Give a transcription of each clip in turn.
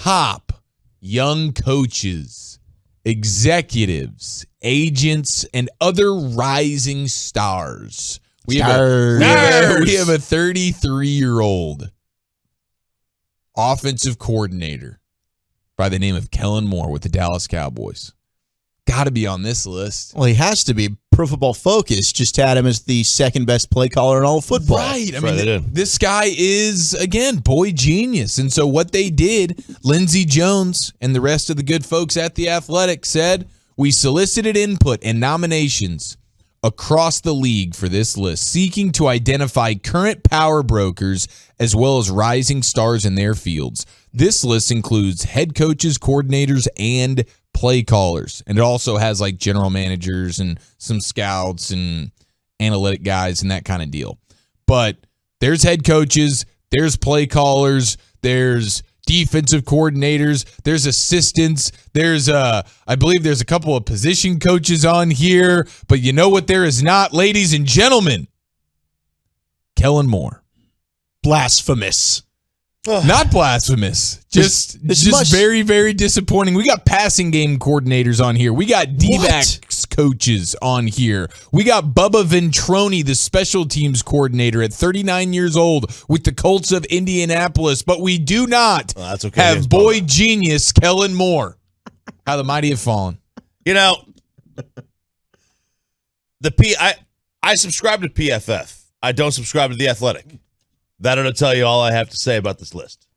top young coaches, executives, agents, and other rising stars. We have a 33-year-old offensive coordinator by the name of Kellen Moore with the Dallas Cowboys. Got to be on this list. Well, he has to be. Pro Football Focus just had him as the second best play caller in all of football. Right. I mean, this guy is, again, boy genius. And so what they did, Lindsey Jones and the rest of the good folks at The Athletic said, we solicited input and nominations across the league for this list, seeking to identify current power brokers as well as rising stars in their fields. This list includes head coaches, coordinators, and play callers. And it also has like general managers and some scouts and analytic guys and that kind of deal. But there's head coaches, there's play callers, there's defensive coordinators, there's assistants, there's I believe there's a couple of position coaches on here, but you know what there is not, ladies and gentlemen? Kellen Moore. Blasphemous. Not blasphemous. Just very, very disappointing. We got passing game coordinators on here. We got D-backs coaches on here. We got Bubba Ventroni, the special teams coordinator at 39 years old with the Colts of Indianapolis. But we do not have boy genius Kellen Moore. How the mighty have fallen. You know, I subscribe to PFF. I don't subscribe to The Athletic. That'll tell you all I have to say about this list.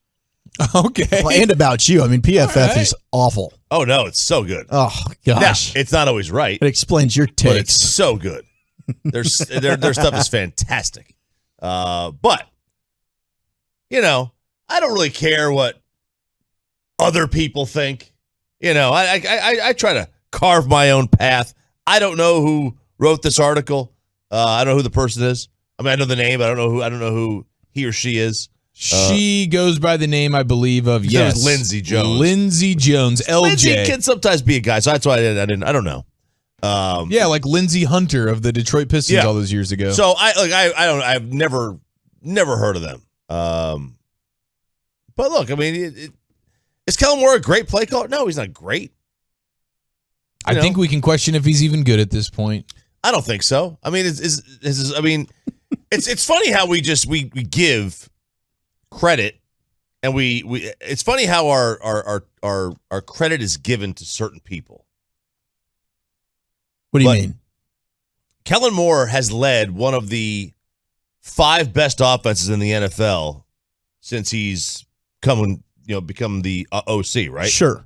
Okay. Well, and about you. I mean, PFF is awful. Oh, no, it's so good. Oh, gosh. Now, it's not always right. It explains your takes. But it's so good. Their stuff is fantastic. But, you know, I don't really care what other people think. You know, I try to carve my own path. I don't know who wrote this article. I don't know who the person is. I mean, I know the name, but I don't know who he or she is. She goes by the name, I believe, of Lindsey Jones. Lindsey Jones, LJ. Lindsey can sometimes be a guy, so that's why I don't know. Like Lindsey Hunter of the Detroit Pistons all those years ago. So I've never heard of them. But look, I mean, is Kellen Moore a great play caller? No, he's not great. I think we can question if he's even good at this point. I don't think so. I mean, it's funny how we give credit, and it's funny how our credit is given to certain people. What do you mean? Kellen Moore has led one of the 5 best offenses in the NFL since he's become the OC, right? Sure.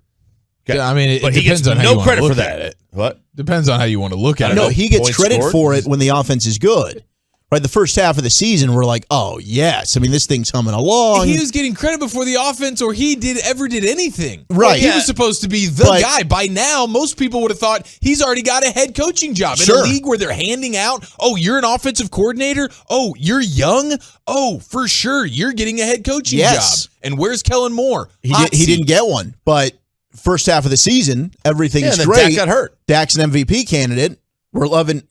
Okay. Yeah, I mean, it but depends he gets on how no you want credit to look for that. at it. What? Depends on how you want to look at it. No, he gets credit scored for it when the offense is good. Right, the first half of the season, we're like, oh, yes. I mean, this thing's humming along. He was getting credit before the offense or he ever did anything. Right. He was supposed to be the guy. By now, most people would have thought he's already got a head coaching job. In a league where they're handing out, oh, you're an offensive coordinator? Oh, you're young? Oh, for sure, you're getting a head coaching job. And where's Kellen Moore? He didn't get one. But first half of the season, everything's great. Dak got hurt. Dak's an MVP candidate. We're loving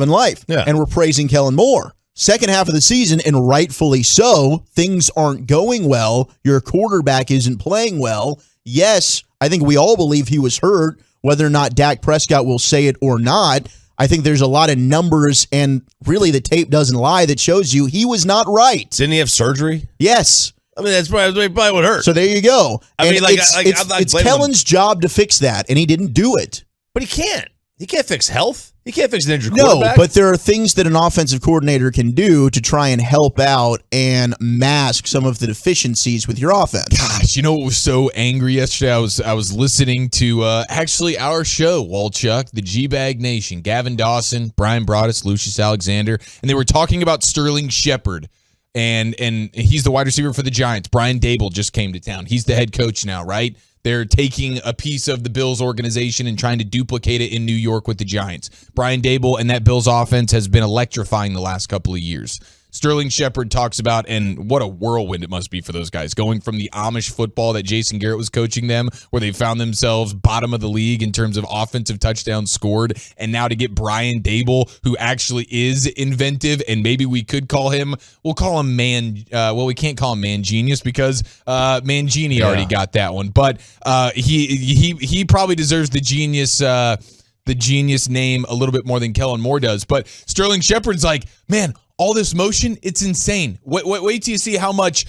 life. Yeah. And we're praising Kellen Moore. Second half of the season, and rightfully so, things aren't going well. Your quarterback isn't playing well. Yes, I think we all believe he was hurt. Whether or not Dak Prescott will say it or not, I think there's a lot of numbers, and really the tape doesn't lie, that shows you he was not right. Didn't he have surgery? Yes. I mean, that's probably what hurt. So there you go. It's Kellen's job to fix that, and he didn't do it. But he can't. He can't fix health. He can't fix an injured quarterback. quarterback. No, but there are things that an offensive coordinator can do to try and help out and mask some of the deficiencies with your offense. Gosh, you know what was so angry yesterday? I was listening to actually our show, Walchuk, the G-Bag Nation, Gavin Dawson, Brian Broaddus, Lucius Alexander, and they were talking about Sterling Shepard. And he's the wide receiver for the Giants. Brian Daboll just came to town. He's the head coach now, right? They're taking a piece of the Bills organization and trying to duplicate it in New York with the Giants. Brian Daboll and that Bills offense has been electrifying the last couple of years. Sterling Shepard talks about, and what a whirlwind it must be for those guys, going from the Amish football that Jason Garrett was coaching them, where they found themselves bottom of the league in terms of offensive touchdowns scored, and now to get Brian Daboll, who actually is inventive, and maybe we could call him, we'll call him we can't call him Man Genius because Mangini already got that one, but he probably deserves the genius name a little bit more than Kellen Moore does. But Sterling Shepard's like, man, all this motion, it's insane. Wait till you see how much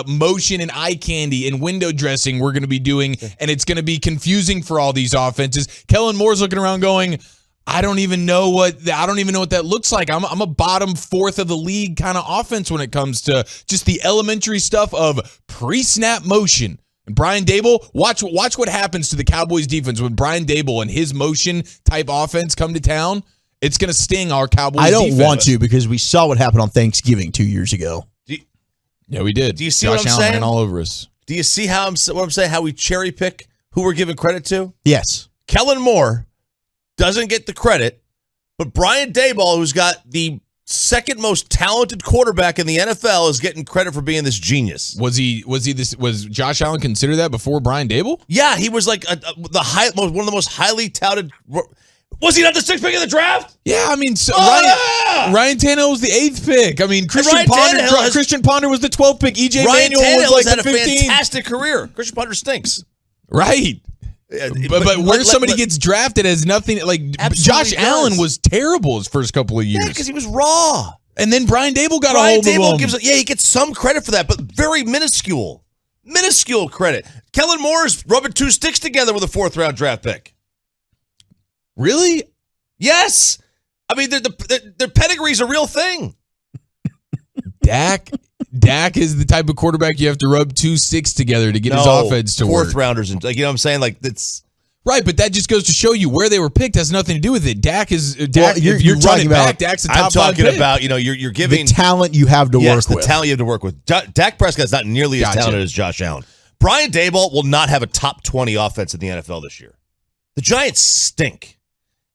motion and eye candy and window dressing we're going to be doing, and it's going to be confusing for all these offenses. Kellen Moore's looking around going, I don't even know what that looks like. I'm a bottom fourth of the league kind of offense when it comes to just the elementary stuff of pre-snap motion. And Brian Daboll, watch what happens to the Cowboys defense when Brian Daboll and his motion type offense come to town. It's going to sting our Cowboys defense. I don't want to, because we saw what happened on Thanksgiving 2 years ago. Yeah, we did. Do you see Josh what I'm Allen saying? ran all over us. Do you see what I'm saying? How we cherry pick who we're giving credit to? Yes. Kellen Moore doesn't get the credit, but Brian Daboll, who's got the second most talented quarterback in the NFL, is getting credit for being this genius. Was Josh Allen considered that before Brian Daboll? Yeah, he was like one of the most highly touted. Was he not the sixth pick in the draft? Yeah, I mean, Ryan Tannehill was the 8th pick. I mean, Christian Ponder was the 12th pick. EJ Manuel was like had the 15th. A fantastic career. Christian Ponder stinks. Right. But where somebody gets drafted has nothing, like Josh Allen was terrible his first couple of years. Yeah, because he was raw. And then Brian Daboll got a hold of him. He gets some credit for that, but very minuscule credit. Kellen Moore's rubbing two sticks together with a 4th round draft pick. Really? Yes. I mean, their pedigree's a real thing. Dak is the type of quarterback you have to rub two sticks together to get his offense to work. 4th rounders, and you know what I'm saying? Like, that's right, but that just goes to show you where they were picked has nothing to do with it. Dak. Well, you're running talking back. about, Dak's a top I'm talking 5 pick. about, you're giving the talent you have to work with. the talent you have to work with. Dak Prescott's not nearly as talented as Josh Allen. Brian Daboll will not have a top 20 offense in the NFL this year. The Giants stink.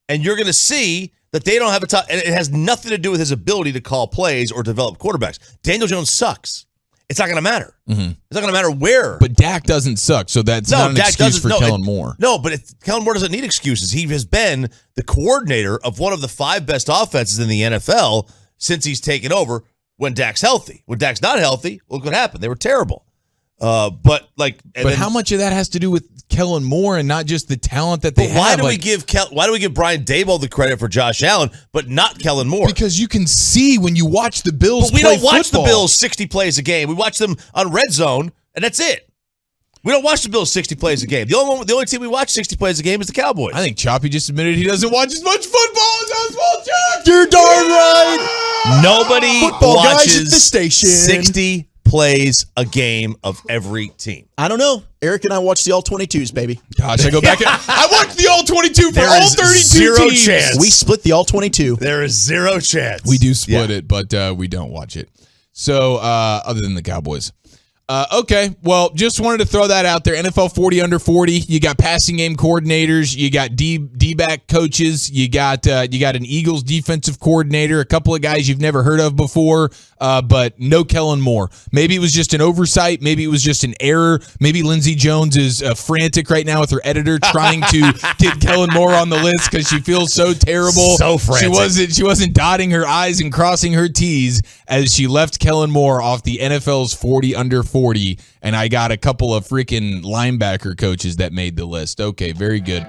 And you're going to see that they don't have a top, and it has nothing to do with his ability to call plays or develop quarterbacks. Daniel Jones sucks. It's not going to matter. Mm-hmm. It's not going to matter where. But Dak doesn't suck, so that's not an excuse for Kellen Moore. No, but Kellen Moore doesn't need excuses. He has been the coordinator of one of the 5 best offenses in the NFL since he's taken over when Dak's healthy. When Dak's not healthy, look what happened. They were terrible. But how much of that has to do with Kellen Moore and not just the talent that they have? Why do we give Brian Daboll the credit for Josh Allen, but not Kellen Moore? Because you can see when you watch the Bills. But we play don't watch football. the Bills 60 plays a game. We watch them on Red Zone, and that's it. We don't watch the Bills 60 plays a game. The only team we watch 60 plays a game is the Cowboys. I think Choppy just admitted he doesn't watch as much football as Oswald Chuck. You're darn right. Nobody Football watches guys at the station. 60 plays a game of every team. I don't know. Eric and I watch the All-22s, baby. Gosh, I go back. I watched the All-22 for all 32 teams. Chance. We split the All-22. There is zero chance. We do split it, but we don't watch it. So, other than the Cowboys. Okay, well, just wanted to throw that out there. NFL 40 under 40. You got passing game coordinators. You got D-back coaches. You got an Eagles defensive coordinator. A couple of guys you've never heard of before, but no Kellen Moore. Maybe it was just an oversight. Maybe it was just an error. Maybe Lindsey Jones is frantic right now with her editor trying to get Kellen Moore on the list because she feels so terrible. So frantic. She wasn't dotting her I's and crossing her T's as she left Kellen Moore off the NFL's 40 under 40. And I got a couple of freaking linebacker coaches that made the list. Okay, very good.